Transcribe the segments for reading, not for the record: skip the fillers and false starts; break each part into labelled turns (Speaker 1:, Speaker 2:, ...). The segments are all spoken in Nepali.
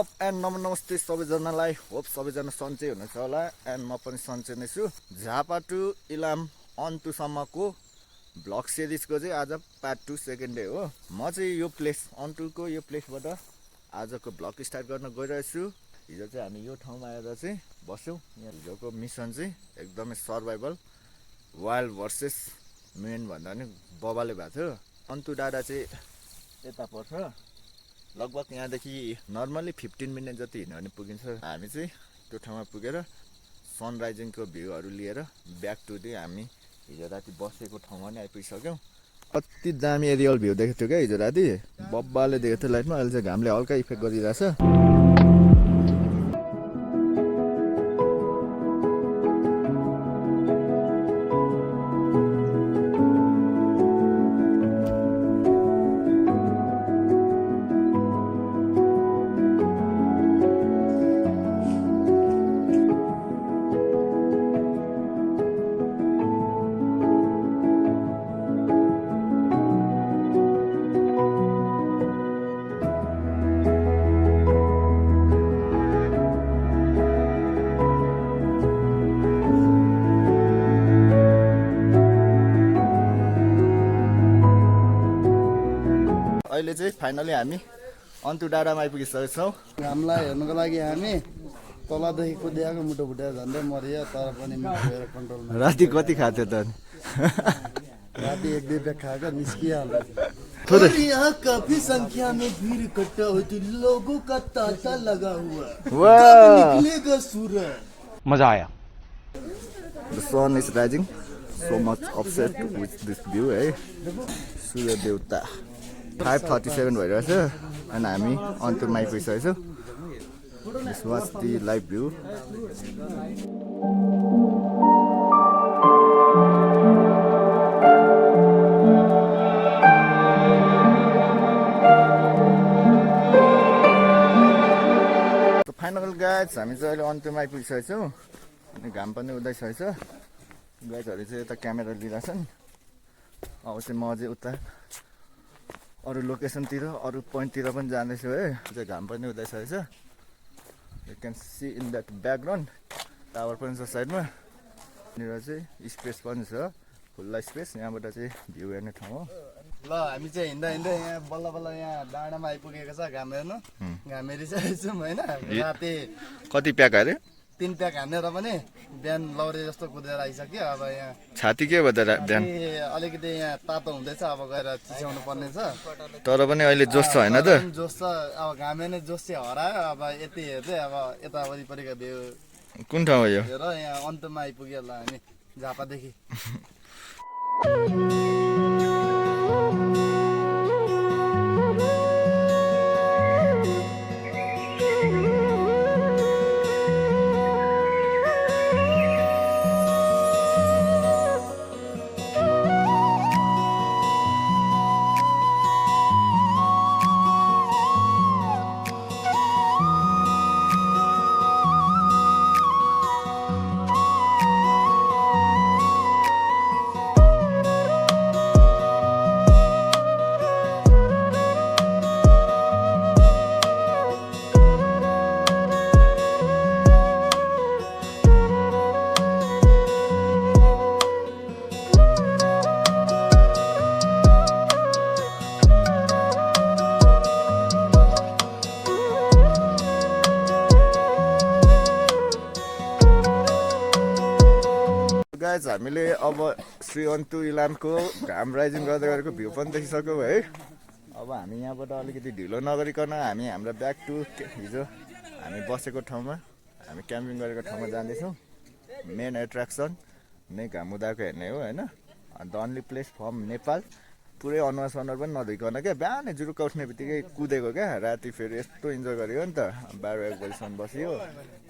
Speaker 1: अप एन्ड नमस्ते सबैजनालाई। होप सबैजना सन्चै हुनुहुन्छ होला एन्ड म पनि सन्चै नै छु। झापा टु इलाम अन्तुसम्मको भ्लग सिरिजको चाहिँ आज पार्ट 2 सेकेन्ड डे हो। म चाहिँ यो प्लेस अन्तुको यो प्लेसबाट आजको भ्लग स्टार्ट गर्न गइरहेछु। हिजो चाहिँ हामी यो ठाउँमा आएर चाहिँ बस्यौँ। यहाँ हिजोको मिसन चाहिँ एकदमै सर्भाइभल वाइल्ड भर्सेस मेन भन्दा पनि बबाले भएको थियो। अन्तु डाँडा चाहिँ यता पर्छ, लगभग यहाँदेखि नर्मली 15 मिनट जति हिँड्यो भने पुगिन्छ। हामी चाहिँ त्यो ठाउँमा पुगेर सनराइजिङको भ्यूहरू लिएर ब्याक टु दी हामी हिजो राति बसेको ठाउँमा नै आइपुगिसक्यौँ। कति दामी एरियल भ्यू देखेको थियो क्या हिजो राति, बब्बाले देखेको थियो लाइटमा। अहिले चाहिँ घामले हल्का इफेक्ट गरिरहेछ। अहिले चाहिँ फाइनली हामी अन्तु डाँडामा आइपुगिसकेको छौँ।
Speaker 2: घामलाई हेर्नुको लागि हामी तलदेखि कुदिआएको मुटु फुटेर झन्डै मरियो, तर पनि कन्ट्रोलमा।
Speaker 1: राति कति खाएको थियो त?
Speaker 2: राति 1-2 प्याक खाएको निस्किहाल्यो।
Speaker 3: यहाँ काफी संख्या में भीड़ इकट्ठा होती, लोगों का तांता लगा हुआ, निकलेगा सूरज।
Speaker 4: मजा आया।
Speaker 1: The sun is rising, so much upset with this view है। सूर्य देवता 5:37 भइरहेछ अनि हामी अन्तुमा आइपुगिसकेको छौँ। This was the live view. Final guys हामी चाहिँ अहिले अन्तुमा आइपुगिसकेको छौँ अनि घाम पनि उदाइसकेको छ। गाइजहरू चाहिँ यता क्यामेरा लिइरहेछन्। अब चाहिँ म चाहिँ उता अरू लोकेसनतिर अरू पोइन्टतिर पनि जाँदैछु है। चाहिँ घाम पनि उदाइसकेको छ। You can see in that background tower पनि छ साइडमा। यहाँनिर चाहिँ स्पेस पनि छ, खुल्ला स्पेस। यहाँबाट चाहिँ भ्यू हेर्ने ठाउँ हो।
Speaker 2: ल हामी चाहिँ हिँड्दा हिँड्दै यहाँ बल्ल बल्ल यहाँ डाँडामा आइपुगेको छ। घाम हेर्नु, घाम हेरिसकेको छौँ होइन। राति
Speaker 1: कति प्याक अरे?
Speaker 2: 3 प्याक हानेर पनि बिहान लौरे जस्तो कुदेर आइसक्यो। अब यहाँ
Speaker 1: छाती के भयो त बिहान?
Speaker 2: अलिकति यहाँ तातो हुँदैछ, अब गएर चिसाउनु पर्ने छ।
Speaker 1: तर पनि अहिले जोस छ होइन त?
Speaker 2: जोस छ। अब घामे नै जोस चाहिँ हरायो। अब यति हेर्दै अब यता वरिपरिका भ्यू
Speaker 1: कुन ठाउँ हो यो?
Speaker 2: हेर। यहाँ अन्तमा आइपुग्यो ल हामी झापादेखि।
Speaker 1: गाइज हामीले अब श्री अन्तु इलामको घाम राइजिङ गर्दै गरेको भ्यू पनि देखिसक्यौँ है। अब हामी यहाँबाट अलिकति ढिलो नगरिकन हामी हाम्रो ब्याक टु हिजो हामी बसेको ठाउँमा, हामी क्याम्पिङ गरेको ठाउँमा जाँदैछौँ। मेन एट्र्याक्सन नै घाम उदाएको हेर्ने हो होइन। The only place from Nepal. पुरै अनुहार सनुहार पनि नधोइकन क्या बिहानै जुरुक्क उठ्ने बित्तिकै कुदेको क्या। राति फेरि यस्तो इन्जोय गरेको नि त। 12-1 बजीसम्म बसियो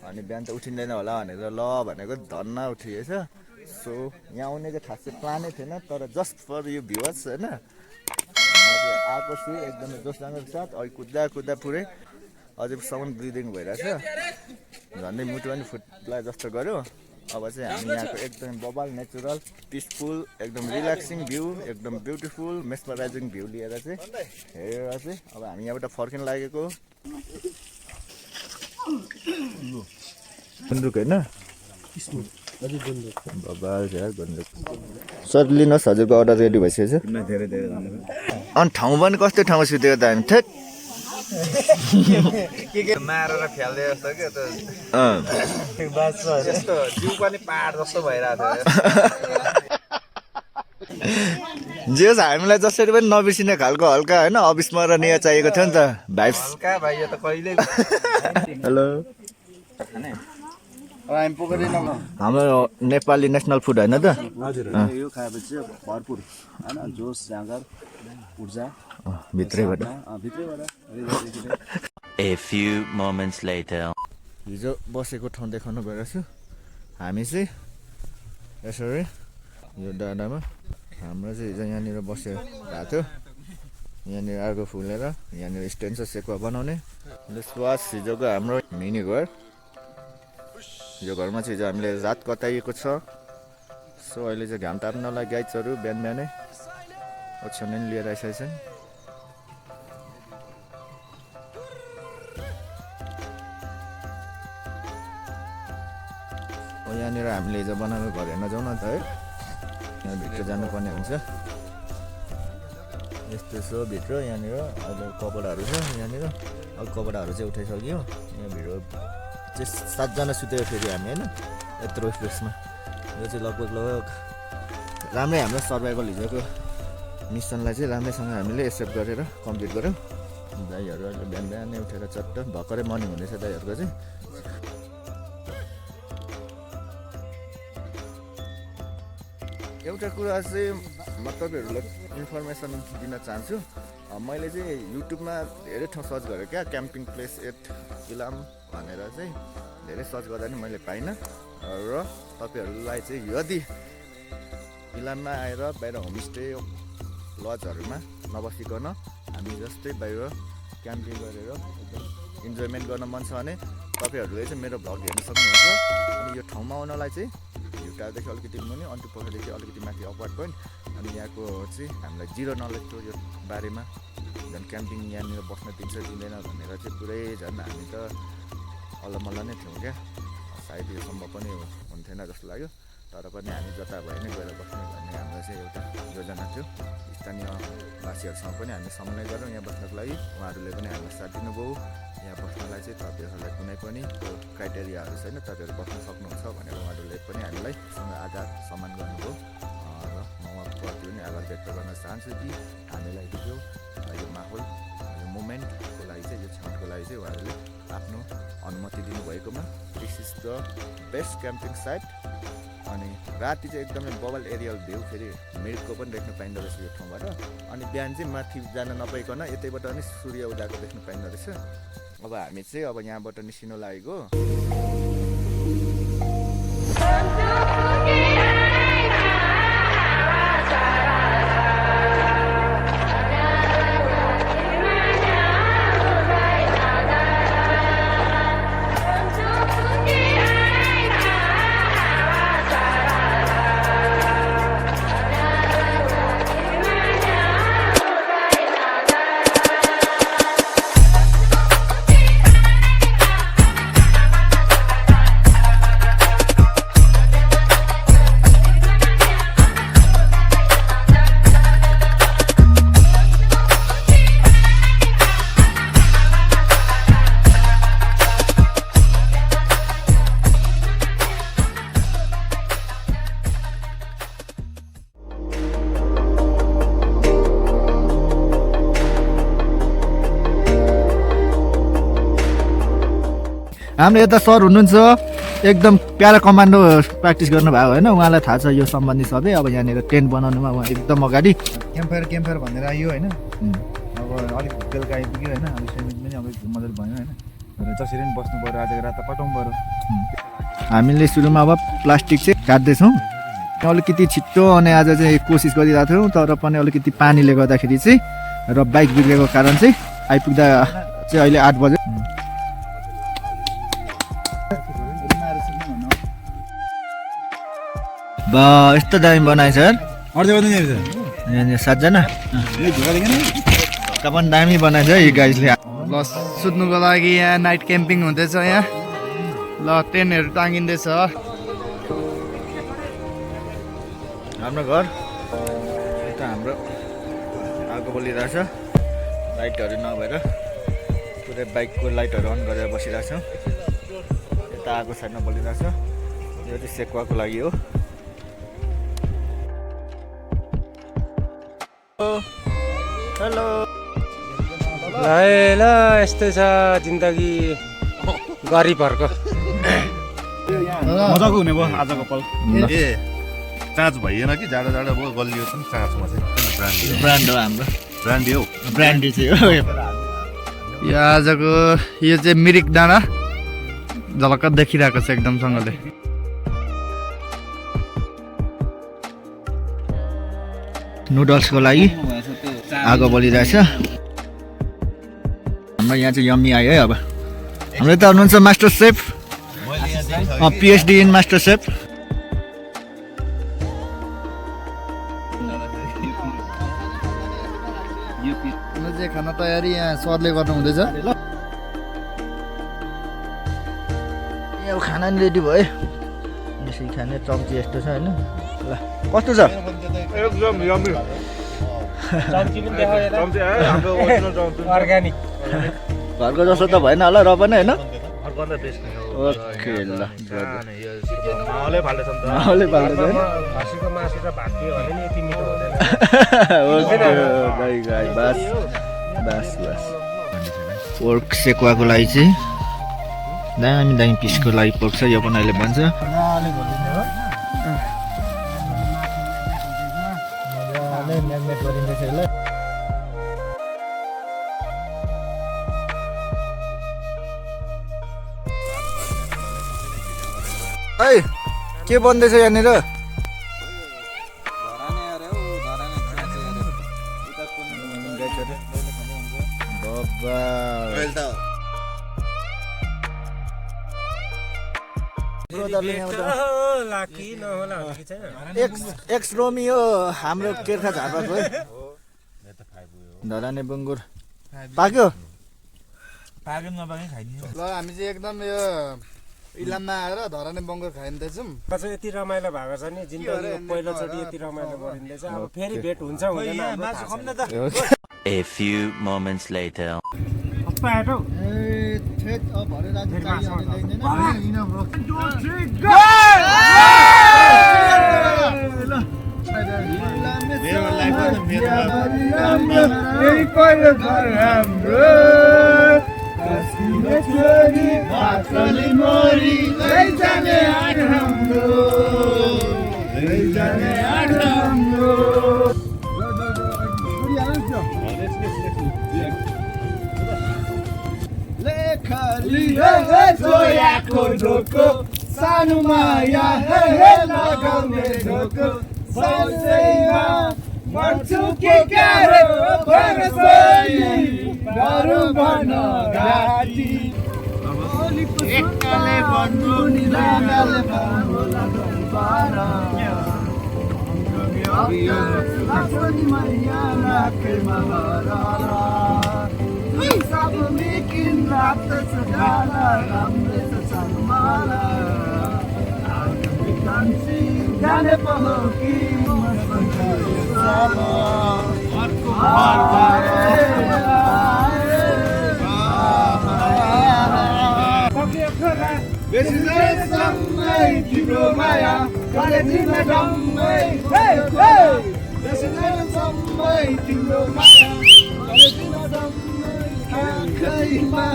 Speaker 1: अनि बिहान त उठिँदैन होला भनेर ल भनेको धन्न उठिएछ। सो यहाँ आउने चाहिँ खासै प्लानै थिएन, तर जस्ट फर यो भ्युवर्स होइन। म चाहिँ आएको छु एकदमै जोस जानुको साथ। अहिले कुद्दा कुद्दा पुरै अझैसम्म ब्रिदिङ भइरहेछ। झन्डै मुटु पनि फुट्ला जस्तो गर्यो। अब चाहिँ हामी यहाँको एकदम बबाल नेचुरल पिसफुल एकदम रिल्याक्सिङ भ्यू एकदम ब्युटिफुल मेस्मराइजिङ भ्यू लिएर चाहिँ हेरेर चाहिँ अब हामी यहाँबाट फर्किन लागेको। गुन्द्रुक होइन सर लिनुहोस् हजुरको अर्डर रेडी भइसकेछ
Speaker 2: धेरै धेरै धन्यवाद
Speaker 1: अनि ठाउँ पनि कस्तो ठाउँमा सुतेको त हामी ठ्याक
Speaker 2: के मारेर फ्याल्दै जस्तो के त्यस्तो जिउ पनि पाहाड जस्तो भइरहेको थियो
Speaker 1: जे होस् हामीलाई जसरी पनि नबिर्सिने खालको हल्का होइन अविस्मरणीय चाहिएको थियो नि त भाइब्स
Speaker 2: हल्का भाइ यो त कहिले
Speaker 1: हेलो
Speaker 2: हामी पोखरी नगरौँ
Speaker 1: हाम्रो नेपाली नेसनल फुड होइन त
Speaker 2: हजुर यो खाएपछि भरपुर होइन जोस जाँगर ऊर्जा
Speaker 1: भित्रैबाट
Speaker 2: भित्रैबाट
Speaker 4: A few moments later.
Speaker 1: हिजो बसेको ठाउँ देखाउनु गएको छु हामी चाहिँ यसरी यो डाँडामा हाम्रो चाहिँ हिजो यहाँनिर बसेर भएको थियो यहाँनिर अर्को फुलेर यहाँनिर स्ट्यान्ड छ सेकुवा बनाउने स्वास हिजोको हाम्रो मिनी घर यो घरमा चाहिँ हिजो हामीले रात कताइएको छ सो अहिले चाहिँ घाम ताप्नलाई गाइड्सहरू बिहान बिहानै ओछ्याउन लिएर आइसकेको छन् यहाँनिर हामीले हिजो बनाएको घर हेर्न जाउँ न त है यहाँभित्र जानुपर्ने हुन्छ यस्तो छ भित्र यहाँनिर अहिले कपडाहरू छ यहाँनिर अब कपडाहरू चाहिँ उठाइसक्यो यहाँभित्र चाहिँ 7 जना सुतेको फेरि हामी होइन यत्रो स्पेसमा यो चाहिँ लगभग राम्रै हाम्रो सर्भाइभल हिजोको मिसनलाई चाहिँ राम्रैसँग हामीले एक्सेप्ट गरेर कम्प्लिट गऱ्यौँ दाइहरू अहिले बिहान बिहानै उठेर चट्ट भर्खरै मर्निङ हुँदैछ दाइहरूको चाहिँ एउटा कुरा चाहिँ म तपाईँहरूलाई इन्फर्मेसन दिन चाहन्छु मैले चाहिँ युट्युबमा धेरै ठाउँ सर्च गरेँ क्या क्याम्पिङ प्लेस एट इलाम भनेर चाहिँ धेरै सर्च गर्दा नि मैले पाइनँ र तपाईँहरूलाई चाहिँ यदि इलाममा आएर बाहिर होमस्टे लजहरूमा नबसिकन हामी जस्तै बाहिर क्याम्पिङ गरेर एकदम इन्जोयमेन्ट गर्न मन छ भने तपाईँहरूले चाहिँ मेरो भ्लग हेर्न सक्नुहुन्छ अनि यो ठाउँमा आउनलाई चाहिँ भिउटादेखि अलिकति मुनि अन्टु पोखरीदेखि अलिकति माथि अपवार्ड पोइन्ट अनि यहाँको चाहिँ हामीलाई जिरो नलेज थियो यो बारेमा झन् क्याम्पिङ यहाँनिर बस्न दिन्छ दिँदैन भनेर चाहिँ पुरै झन् हामी त अल्लमल्ल नै थियौँ क्या सायद यो सम्भव पनि हुन्थेन जस्तो लाग्यो तर पनि हामी जता भए नै गएर बस्ने भन्ने हाम्रो चाहिँ एउटा योजना थियो स्थानीयवासीहरूसँग पनि हामी समन्वय गऱ्यौँ यहाँ बस्नको लागि उहाँहरूले पनि हामीलाई साथ दिनुभयो यहाँ बस्नलाई चाहिँ तपाईँहरूलाई कुनै पनि त्यो क्राइटेरियाहरू छैन तपाईँहरू बस्न सक्नुहुन्छ भनेर उहाँहरूले पनि हामीलाई सँग आधार सम्मान गर्नुभयो र म उहाँप्रति पनि आभार व्यक्त गर्न चाहन्छु कि हामीलाई हिजो यो माहौल यो मोमेन्टको लागि चाहिँ यो क्षणको लागि चाहिँ उहाँहरूले आफ्नो अनुमति दिनुभएकोमा this is the best camping site अनि राति चाहिँ एकदमै बबल एरियल भ्यू फेरि मिरिकको पनि देख्न पाइँदो रहेछ यो ठाउँबाट अनि बिहान चाहिँ माथि जान नपाइकन यतैबाट पनि सूर्य उदाएको देख्न पाइँदो रहेछ अब हामी चाहिँ अब यहाँबाट निस्किनु लागेको हाम्रो यता सर हुनुहुन्छ एकदम प्यारा कमान्डो प्र्याक्टिस गर्नुभएको होइन उहाँलाई थाहा छ यो सम्बन्धी सबै अब यहाँनिर टेन्ट बनाउनुमा उहाँ एकदम अगाडि
Speaker 2: क्याम्फायर भनेर आयो होइन अब अलिक बेलुका आइपुग्यो होइन अब स्विमिङ पनि अब मजाले भयो होइन र जसरी पनि बस्नु पऱ्यो आजको रात त कटाउनु पऱ्यो
Speaker 1: हामीले सुरुमा अब प्लास्टिक चाहिँ काट्दैछौँ अलिकति छिट्टो अनि आज चाहिँ कोसिस गरिरहेको थियौँ तर पनि अलिकति पानीले गर्दाखेरि चाहिँ र बाइक बिग्रेको कारण चाहिँ आइपुग्दा चाहिँ अहिले 8 बजे बा यस्तो दामी बनाएछ सर यहाँनिर 7 जना पनि दामी बनाएछ है यो गाइजले
Speaker 2: ल सुत्नुको लागि यहाँ नाइट क्याम्पिङ हुँदैछ यहाँ ल टेन्टहरू टाँगिँदैछ
Speaker 1: हाम्रो घर यता हाम्रो आगो बलिरहेछ लाइटहरू नभएर पुरै बाइकको लाइटहरू अन गरेर बसिरहेछौँ यता आगो साइडमा बलिरहेछ यो चाहिँ सेकुवाको लागि हो हेलो
Speaker 5: ल यस्तै छ जिन्दगी गरिबहरूको
Speaker 2: मजाको हुने भयो आजको पल
Speaker 6: ए चाँच भइएन कि जाडो जाडो भयो गलियो पनि चाँचमा चाहिँ
Speaker 1: ब्रान्ड हो हाम्रो
Speaker 6: ब्रान्डी हौ
Speaker 1: ब्रान्डी चाहिँ हो
Speaker 2: यो आजको यो चाहिँ मिरिक डाँडा झलक्क देखिरहेको छ एकदमसँगले
Speaker 1: नुडल्सको लागि आगो बलिरहेछ हाम्रो यहाँ चाहिँ यम्मी आयो है अब हाम्रो यता हुनुहुन्छ master chef PhD in master chef
Speaker 2: खाना तयारी यहाँ सरले गर्नु हुँदैछ
Speaker 1: अब खाना नि रेडी भयो यसरी खाने चम्ची यस्तो छ होइन ल कस्तो छ
Speaker 6: एकदम यम्मी
Speaker 5: चम्ची पनि देखाउ यता
Speaker 6: चम्ची आयो हाम्रो ओरिजिनल चम्ची
Speaker 5: अर्ग्यानिक
Speaker 1: घरको जस्तो त भएन होला र पनि होइन
Speaker 6: अर्कोभन्दा बेस्ट नै हो
Speaker 1: ओके ल
Speaker 6: माहौलै फाल्दैछ नि त
Speaker 1: माहौलै फाल्दैछ होइन
Speaker 5: खसीको मासु र भात दियो भने नि यति मिठो हुँदैन
Speaker 1: ओके गाई गाई बस बस बस पोर्क सेकुवाको लागि चाहिँ दामी दामी पिसको लागि पोर्क छ यो पनि अहिले भन्छ है के बन्दैछ यहाँनिर एक्स रोमियो हाम्रो केर्खा झापाको है धराने बङ्गुर पाक्यो
Speaker 2: ल हामी चाहिँ एकदम यो इलाममा आएर धराने बङ्गुर खाइँदैछौँ
Speaker 5: यति रमाइलो भएको छ नि जिन्दगीको पहिलोचोटि यति रमाइलो गरिँदैछ अब फेरि भेट हुन्छ हुँदैन
Speaker 4: A few moments later.
Speaker 3: जोयाको ढोको सानो माया लगाउने ढोको सौसैमा मर्छु के गाह्रो गरौँ भन घाटी एकले भन्नु नि लगाले होला बारा लासनी माया लाकेमा हरा सब लेकिन रात सजाला रामले सलमाला आगे कांसी जाने पहो की मस्ता साला अर्को बार बेसिजन समय तिम्रो माया कलेजीमा डम्मै बेसिजन समय तिम्रो माया कलेजीमा डम्मै आँखैमा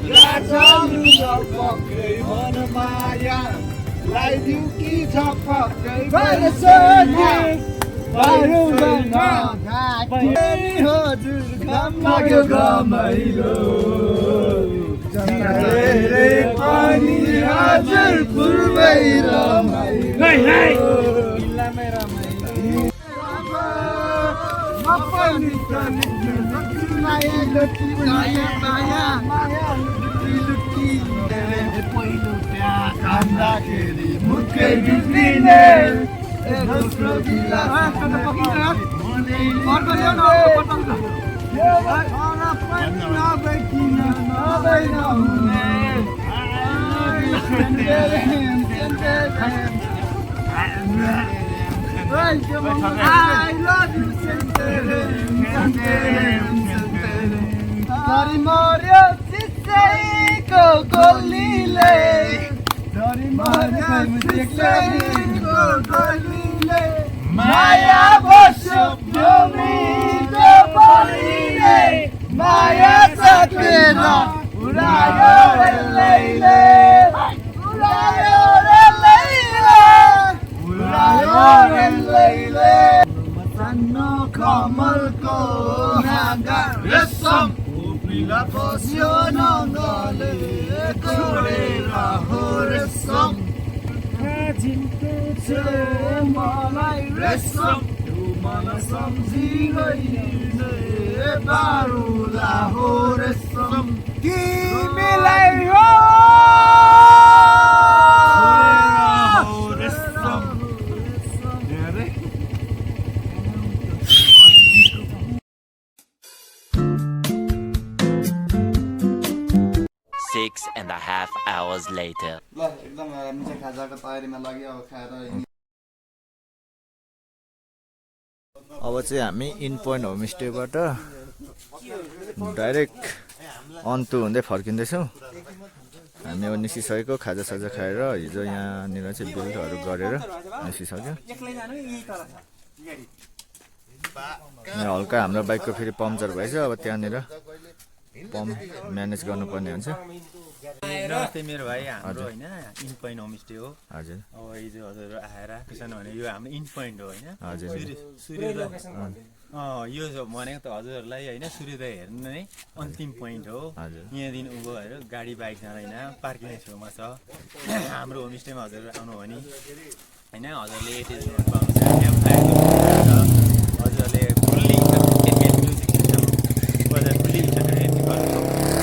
Speaker 3: राजालु पक्कै मन माया लाइदिउ कि छ पक्कै बरसोनी बारुदैन घाटी हजुर घाम लाग्यो घमाइलो चन्द्रले पनि हजुर पूर्वै रमाइलो इलामै रमाइलो म पनि माया लुटी माया माया माया लुटी पहिलो त्यहाँ खाँदाखेरि मुखै बिग्रिने दोस्रो गिला नहुने धरी मर्यो चिच्चैको गोलीले धरी मर्यो चिच्चैको गोलीले माया बस्यो प्रेमीको बलिले माया सकेर उडायो रे लैले उडायो रे लैले उडायो रे लैले सानो कमलको हाँगा रेशम उफ्रिला बस्यो नङ्गले छोडेर हो रेशम मलाई रेशम मलाई सम्झिँदै बारुला हो रेशम तिमीलाई हो रेशम
Speaker 4: 6.5 hours later.
Speaker 3: ल एकदम मिठो खाजाको तयारीमा लाग्यो अब खाएर
Speaker 1: अब चाहिँ हामी इन पोइन्ट होमस्टेबाट डाइरेक्ट अन्तु हुँदै फर्किँदैछौँ। हामी अब निस्किसकेको खाजासाजा खाएर हिजो यहाँनिर चाहिँ बिलहरू गरेर निस्किसक्यो। यहाँ हल्का हाम्रो बाइकको फेरि पम्चर भएछ, अब त्यहाँनिर पम्प म्यानेज गर्नुपर्ने हुन्छ।
Speaker 7: नमस्ते मेरो भाइ, हाम्रो होइन इन पोइन्ट होमस्टे हो।
Speaker 1: हजुर
Speaker 7: अब हिजो हजुर आएर किसान भने यो हाम्रो इन पोइन्ट हो होइन।
Speaker 1: हजुर
Speaker 7: सूर्योदय यो भनेको त हजुरहरूलाई होइन सूर्योदय हेर्नु नै अन्तिम पोइन्ट हो। यहाँदेखि उँभो हेर गाडी बाइक जाँदैन, पार्किङ छेउमा छ हाम्रो होमस्टेमा। हजुर आउनु भने होइन हजुरले एटेचमेन्ट पाउनुहुन्छ, हजुरले फुल्ली म्युजिक सिस्टम बजार फुल्ली इन्टरटेनमेन्ट गर्नु सक्नुहुन्छ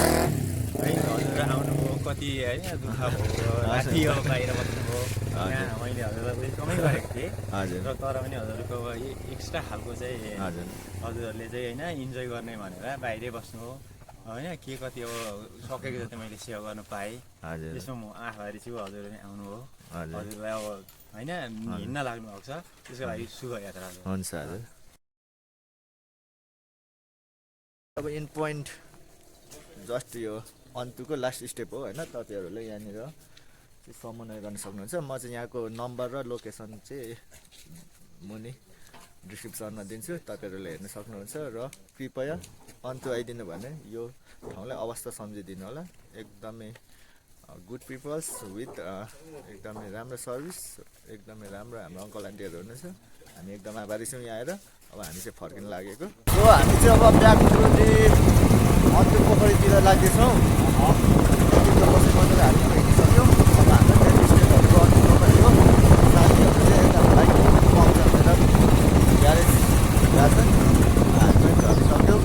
Speaker 7: है। हजुर आउनुभयो कति होइन दुःख भयो, राति अब बाहिर बस्नुभयो, यहाँ मैले हजुरलाई कमै गरेको थिएँ र तर पनि हजुरको एक्स्ट्रा खालको चाहिँ हजुरहरूले चाहिँ होइन इन्जोय गर्ने भनेर बाहिरै बस्नु हो होइन। के कति अब सकेको जति मैले सेवा गर्नु पाएँ, त्यसमा म आभारी छु। हजुर आउनु हो, हजुरलाई अब होइन हिँड्न लाग्नु भएको छ, त्यसको लागि शुभ यात्रा
Speaker 1: हुन्छ। हजुर अब इन पोइन्ट जस्ट यो अन्तुको लास्ट स्टेप हो होइन। तपाईँहरूले यहाँनिर समन्वय गर्न सक्नुहुन्छ। म चाहिँ यहाँको नम्बर र लोकेसन चाहिँ मुनि डिस्क्रिप्सनमा दिन्छु, तपाईँहरूले हेर्न सक्नुहुन्छ। र कृपया अन्तु आइदिनु भने यो ठाउँलाई अवस्था सम्झिदिनु होला। एकदमै गुड पिपल्स विथ एकदमै राम्रो सर्भिस, एकदमै राम्रो हाम्रो अङ्कल आन्टीहरू हुनुहुन्छ। हामी एकदम आभारी छौँ यहाँ आएर। अब हामी चाहिँ फर्किन लागेको। सो हामी चाहिँ अब ब्याक टु दि अन्तु पोखरीतिर लाग्दैछौँ। बसेर हामी हिँडिसक्यौँ। अब हाम्रो नेक्स्ट स्टेपहरू अन्तु पोखरी हो। साथीहरू चाहिँ यता बाइक पाउँछ भनेर ग्यारेज गएको छ। हामी पनि झरिसक्यौँ।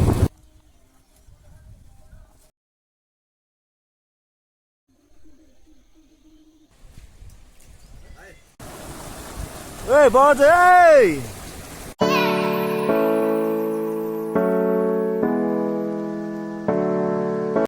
Speaker 1: ए बजे